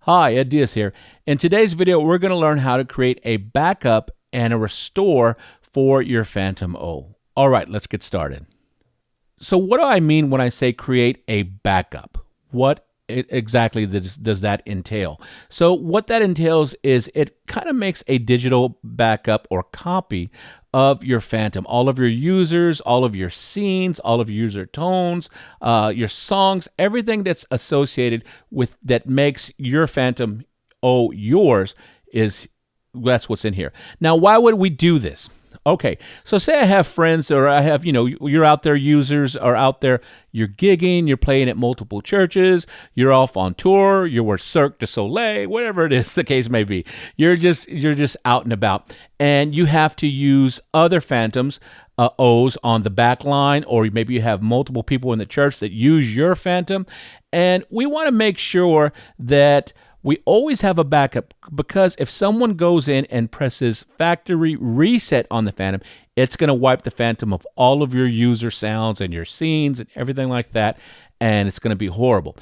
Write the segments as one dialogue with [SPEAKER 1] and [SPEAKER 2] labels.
[SPEAKER 1] Hi, Ed Diaz here. In today's video, we're going to learn how to create a backup and a restore for your Phantom-0. All right, let's get started. So what do I mean when I say create a backup? What exactly does that entail? So what that entails is it kind of makes a digital backup or copy of your Phantom, all of your users, all of your scenes, all of your user tones, your songs, everything that's associated with that makes your Phantom-0 yours that's what's in here. Now, why would we do this? Okay, so say I have friends or I have, you're out there, users are out there, you're gigging, you're playing at multiple churches, you're off on tour, you're with Cirque du Soleil, whatever it is the case may be. You're just out and about, and you have to use other Phantoms, O's on the back line, or maybe you have multiple people in the church that use your Phantom, and we want to make sure that we always have a backup, because if someone goes in and presses factory reset on the Phantom, it's going to wipe the Phantom of all of your user sounds and your scenes and everything like that, and it's going to be horrible.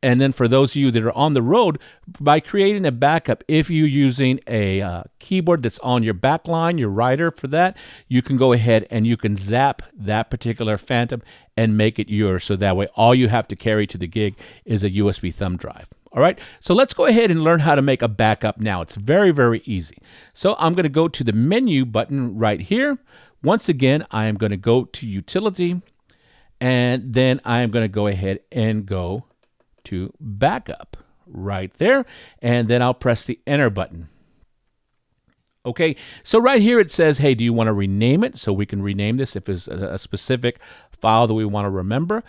[SPEAKER 1] And then for those of you that are on the road, by creating a backup, if you're using a keyboard that's on your back line, your writer for that, you can go ahead and you can zap that particular Phantom and make it yours. So that way, all you have to carry to the gig is a USB thumb drive. All right, so let's go ahead and learn how to make a backup now. It's very, very easy. So I'm going to go to the menu button right here. Once again, I am going to go to Utility, and then I am going to go ahead and go to Backup right there, and then I'll press the Enter button. Okay, so right here it says, hey, do you want to rename it? So we can rename this if it's a specific file that we want to remember.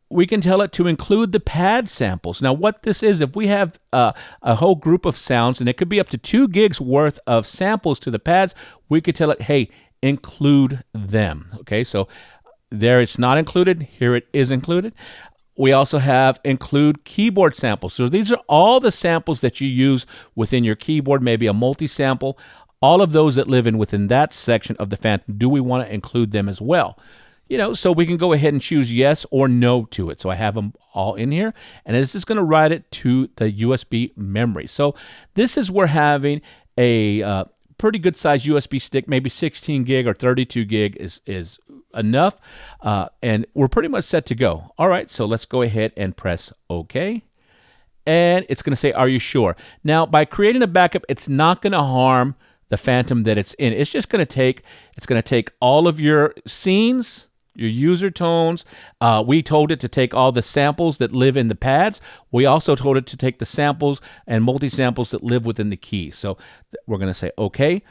[SPEAKER 1] We can tell it to include the pad samples. Now, what this is, if we have a whole group of sounds, and it could be up to 2 gigs worth of samples to the pads, we could tell it, hey, include them. Okay, so there it's not included. Here it is included. We also have include keyboard samples. So these are all the samples that you use within your keyboard, maybe a multi-sample. All of those that live within that section of the Phantom, do we want to include them as well? So we can go ahead and choose yes or no to it. So I have them all in here, and this is going to write it to the USB memory. So this is where having a pretty good size USB stick, maybe 16 gig or 32 gig is enough, and we're pretty much set to go. All right, so let's go ahead and press OK. And it's going to say, are you sure? Now, by creating a backup, it's not going to harm the Phantom that it's in. It's just going to take all of your scenes, your user tones. We told it to take all the samples that live in the pads. We also told it to take the samples and multi-samples that live within the key. So we're going to say OK.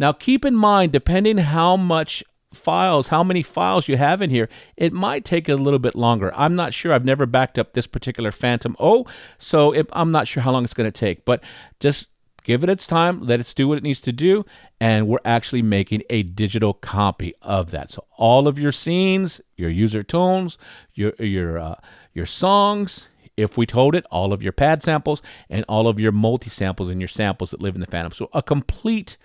[SPEAKER 1] Now keep in mind, depending how many files you have in here, it might take a little bit longer. I'm not sure. I've never backed up this particular Phantom-0, so I'm not sure how long it's going to take. But just give it its time, let it do what it needs to do, and we're actually making a digital copy of that. So all of your scenes, your user tones, your songs, if we told it, all of your pad samples, and all of your multi-samples and your samples that live in the Phantom. So a complete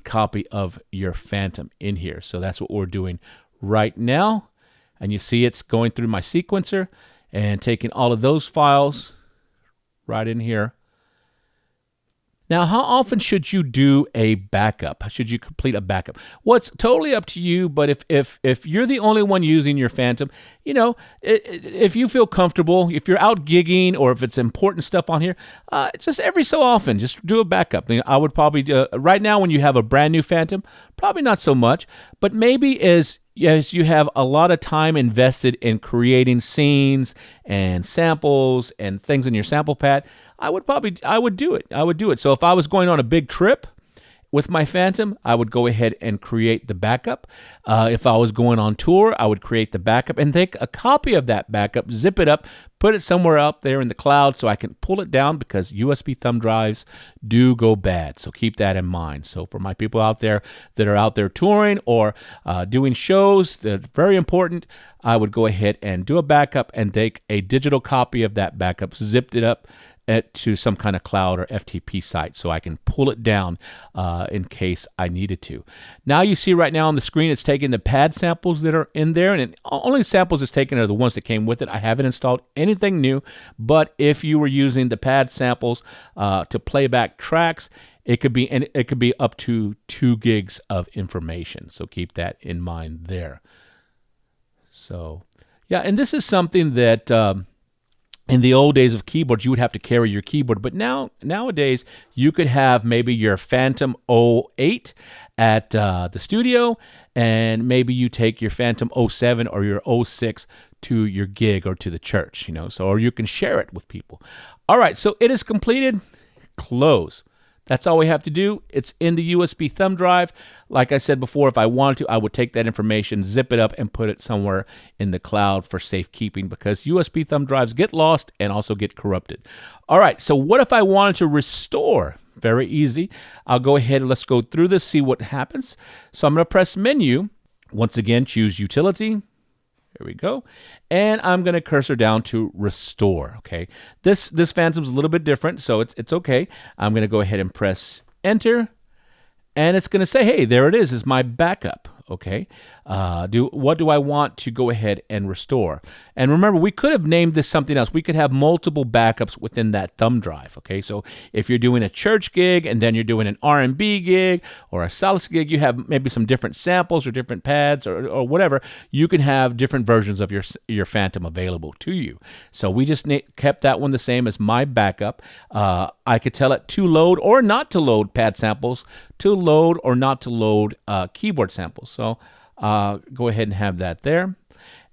[SPEAKER 1] copy of your Phantom in here. So that's what we're doing right now. And you see it's going through my sequencer and taking all of those files right in here. Now, how often should you do a backup? Should you complete a backup? Well, it's totally up to you, but if you're the only one using your Phantom, if you feel comfortable, if you're out gigging or if it's important stuff on here, just every so often, just do a backup. I would probably, right now when you have a brand new Phantom, probably not so much, but maybe as you have a lot of time invested in creating scenes and samples and things in your sample pad, I would do it. So if I was going on a big trip with my Phantom, I would go ahead and create the backup. If I was going on tour, I would create the backup and take a copy of that backup, zip it up, put it somewhere up there in the cloud so I can pull it down, because USB thumb drives do go bad. So keep that in mind. So for my people out there that are out there touring or doing shows, that's very important, I would go ahead and do a backup and take a digital copy of that backup, zipped it up, to some kind of cloud or FTP site so I can pull it down in case I needed to. Now you see right now on the screen, it's taking the pad samples that are in there, and only samples it's taken are the ones that came with it. I haven't installed anything new, but if you were using the pad samples to play back tracks, it could be up to 2 gigs of information. So keep that in mind there. So yeah, and this is something that in the old days of keyboards, you would have to carry your keyboard, but nowadays you could have maybe your Phantom 08 at the studio, and maybe you take your Phantom 07 or your 06 to your gig or to the church, or you can share it with people. All right, so it is completed. Close. That's all we have to do. It's in the USB thumb drive. Like I said before, if I wanted to, I would take that information, zip it up, and put it somewhere in the cloud for safekeeping, because USB thumb drives get lost and also get corrupted. All right, so what if I wanted to restore? Very easy. I'll go ahead and let's go through this, see what happens. So I'm going to press Menu. Once again, choose Utility. Here we go. And I'm going to cursor down to Restore. Okay. This Phantom's a little bit different, so it's okay. I'm going to go ahead and press Enter. And it's going to say, hey, there it is my backup. Okay. What do I want to go ahead and restore? And remember, we could have named this something else. We could have multiple backups within that thumb drive. Okay. So if you're doing a church gig and then you're doing an R&B gig or a solace gig, you have maybe some different samples or different pads or whatever. You can have different versions of your Phantom available to you. So we just kept that one the same as my backup. I could tell it to load or not to load pad samples, to load or not to load keyboard samples. So go ahead and have that there.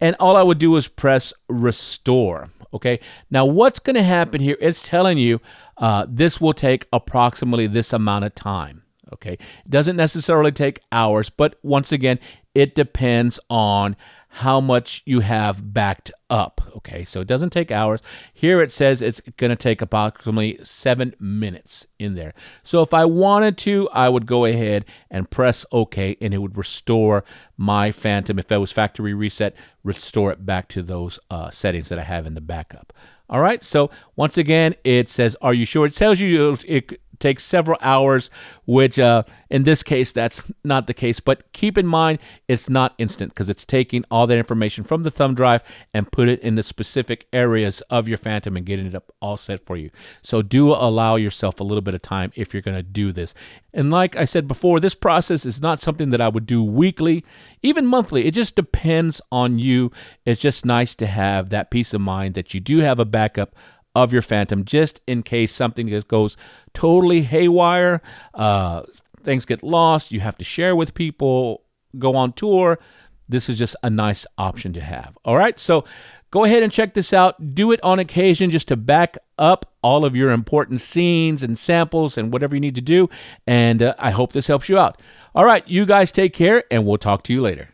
[SPEAKER 1] And all I would do is press Restore. Okay. Now what's going to happen here? It's telling you this will take approximately this amount of time. Okay. It doesn't necessarily take hours, but once again, it depends on how much you have backed up. Okay, so it doesn't take hours. Here it says it's going to take approximately 7 minutes in there. So if I wanted to, I would go ahead and press OK, and it would restore my Phantom. If it was factory reset, restore it back to those settings that I have in the backup. All right, so once again, it says, are you sure? It tells you it takes several hours, which in this case, that's not the case. But keep in mind, it's not instant, because it's taking all that information from the thumb drive and put it in the specific areas of your Phantom and getting it up all set for you. So do allow yourself a little bit of time if you're going to do this. And like I said before, this process is not something that I would do weekly, even monthly. It just depends on you. It's just nice to have that peace of mind that you do have a backup of your Phantom, just in case something just goes totally haywire, things get lost, you have to share with people, go on tour. This is just a nice option to have. All right, so go ahead and check this out. Do it on occasion just to back up all of your important scenes and samples and whatever you need to do. And I hope this helps you out. All right, you guys take care, and we'll talk to you later.